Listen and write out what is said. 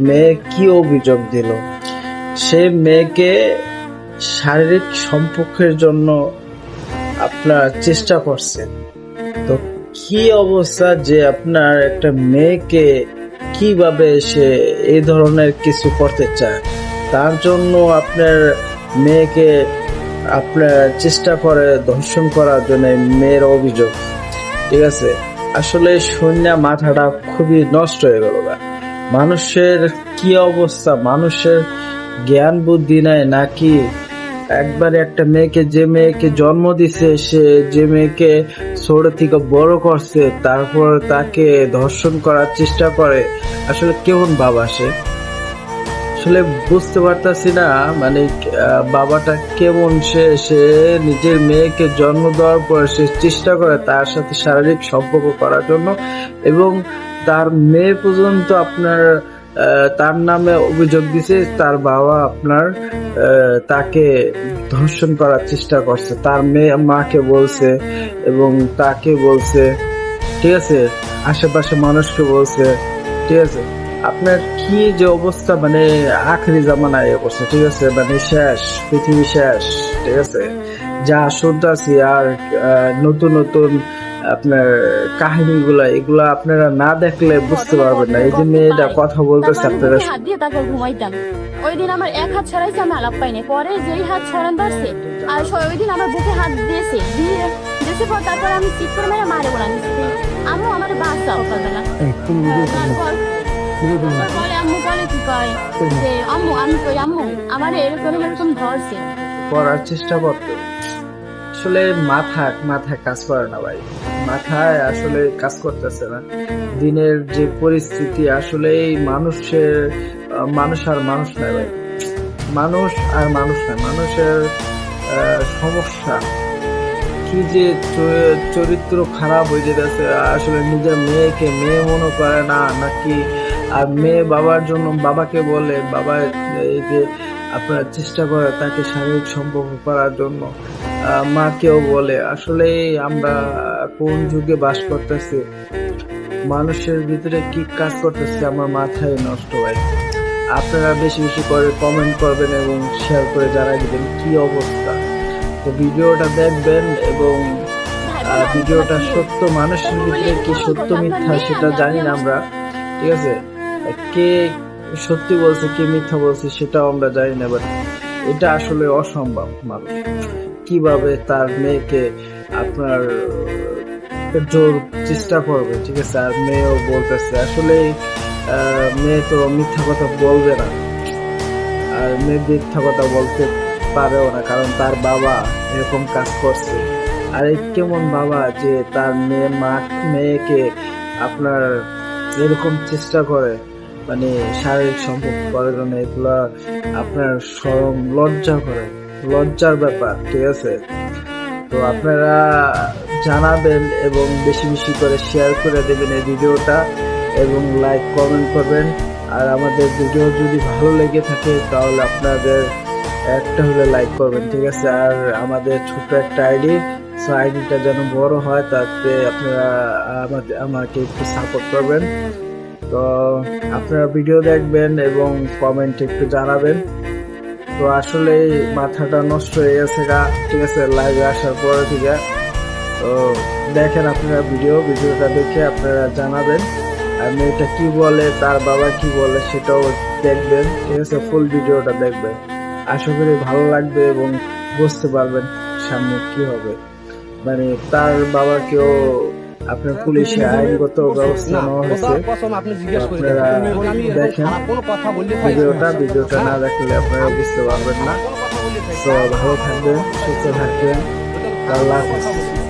মেয়ে কি অভিযোগ দিল? সে মেয়েকে শারীরিক সম্পর্কের জন্য আপনার চেষ্টা করছেন। তো কি অবস্থা যে আপনার একটা মেয়েকে কিভাবে সে এই ধরনের কিছু করতে চায়, তার জন্য আপনার মেয়েকে আপনার চেষ্টা করে ধর্ষণ করার জন্য মেয়ের অভিযোগ। ঠিক আছে, আসলে শূন্য মাথাটা খুবই নষ্ট হয়ে গেল। মানুষের কি অবস্থা, মানুষের জ্ঞান বুদ্ধি নাই নাকি? একবারে একটা মেয়েকে, যে মেয়েকে জন্ম দিছে, সে যে মেয়েকে ছোট থেকে বড় করছে, তারপর তাকে ধর্ষণ করার চেষ্টা করে। আসলে কেমন বাবা সে? আসলে বুঝতে পারতাছি না, মানে বাবাটা কেমন সে নিজের মেয়েকে জন্ম দেওয়ার পর সে চেষ্টা করে তার সাথে শারীরিক সম্পর্ক করার জন্য, এবং তার মেয়ে পর্যন্ত আপনার তার নামে অভিযোগ দিছে তার বাবা আপনার তাকে ধর্ষণ করার চেষ্টা করছে। তার মেয়ে মাকে বলছে এবং তাকে বলছে, ঠিক আছে, আশেপাশে মানুষকে বলছে। ঠিক আছে, আপনার কি যে অবস্থা, মানে আখেরি জামানায় অবস্থা। ঠিক আছে, মানে শেষ, পৃথিবী শেষ। ঠিক আছে, যা শুনতেছি আর নতুন নতুন আপনার কাহিনীগুলা, এগুলা আপনারা না দেখলে বুঝতে পারবেন না। এই যে মেয়েটা কথা বলতেছে, আপনারা হাত দিয়ে তাকে ঘুমাইতাম। ওই দিন আমার এক হাত ছাড়াইছে, আমি আলাপ পাইনি। পরে যেই হাত ছাড়ান ধরছে, আর ওই দিন আমার বুকে হাত দিয়েছে, দিয়েছে পর তারপর আমি চিৎ করে মেরে মারে বলা নিচ্ছি, আম্মু আমার বাচ্চা সকালবেলা। বলে আম্মু বলে কি কয় যে আম্মু, আমি কই আম্মু আমার এরকম এরকম ধরছে। করার চেষ্টা করতো। আসলে মাথায় কাজ করে না ভাই, মাথায় আসলে কাজ করতেছে না। দিনের যে পরিস্থিতি, আসলে এই মানুষ আর মানুষ নয় ভাই, মানুষ আর মানুষ নয়, মানুষের সমস্যা কি যে চরিত্র খারাপ হয়ে যেতেছে। আসলে নিজের মেয়েকে মেয়ে মনে করে না নাকি? আর মেয়ে বাবার জন্য বাবাকে বলে, বাবা এই যে আপনার চেষ্টা করে তাকে শারীরিক সম্পর্ক করার জন্য, মাকেও বলে। আসলে আমরা কোন যুগে বাস করতেছি, মানুষের ভিতরে কি কাজ করতেছে আমার মাথায় নষ্ট হয়। আপনারা বেশি বেশি করে কমেন্ট করবেন এবং শেয়ার করে জানাই দিবেন কি অবস্থা। তো ভিডিওটা দেখবেন এবং ভিডিওটা সত্য, মানুষের ভিতরে কি সত্য মিথ্যা সেটা জানি না আমরা। ঠিক আছে, কে সত্যি বলছে কে মিথ্যা বলছে সেটাও আমরা জানি না, বাট এটা আসলে অসম্ভব। মানুষ কিভাবে তার মেয়েকে আপনার জোর চেষ্টা করবে? ঠিক আছে, আর মেয়েও বলতেছে। আসলে মেয়ে তো মিথ্যা কথা বলবে না, আর মেয়ে মিথ্যা কথা বলতে পারেও না, কারণ তার বাবা এরকম কাজ করছে। আর এই কেমন বাবা যে তার মেয়েকে আপনার এরকম চেষ্টা করে, মানে শারীরিক সম্পর্ক করার জন্য। এগুলা আপনার শরম লজ্জা করে, লজ্জার ব্যাপার। ঠিক আছে, তো আপনারা জানাবেন এবং বেশি বেশি করে শেয়ার করে দেবেন এই ভিডিওটা, এবং লাইক কমেন্ট করবেন। আর আমাদের ভিডিও যদি ভালো লেগে থাকে তাহলে আপনাদের একটা হলে লাইক করবেন। ঠিক আছে, আর আমাদের ছোট একটা আইডি, সো আইডিটা যেন বড় হয়, তাতে আপনারা আমাকে একটু সাপোর্ট করবেন। তো আপনারা ভিডিও দেখবেন এবং কমেন্টে একটু জানাবেন। তো আসলে মাথাটা নষ্ট হয়ে গেছে গা। ঠিক আছে, লাইভে আসার পর থেকে। তো দেখেন আপনারা ভিডিওটা দেখে আপনারা জানাবেন, আর মেয়েটা কি বলে, তার বাবা কি বলে সেটাও দেখবেন। ঠিক আছে, ফুল ভিডিওটা দেখবেন, আশা করি ভালো লাগবে এবং বুঝতে পারবেন সামনে কি হবে। মানে তার বাবাকেও আপনার পুলিশে আইনগত ব্যবস্থা নেওয়া হয়েছে। আপনারা দেখেন ভিডিওটা না দেখলে আপনারা বুঝতে পারবেন না। তো ভালো থাকবেন, সুস্থ থাকবেন, আল্লাহ হাফেজ।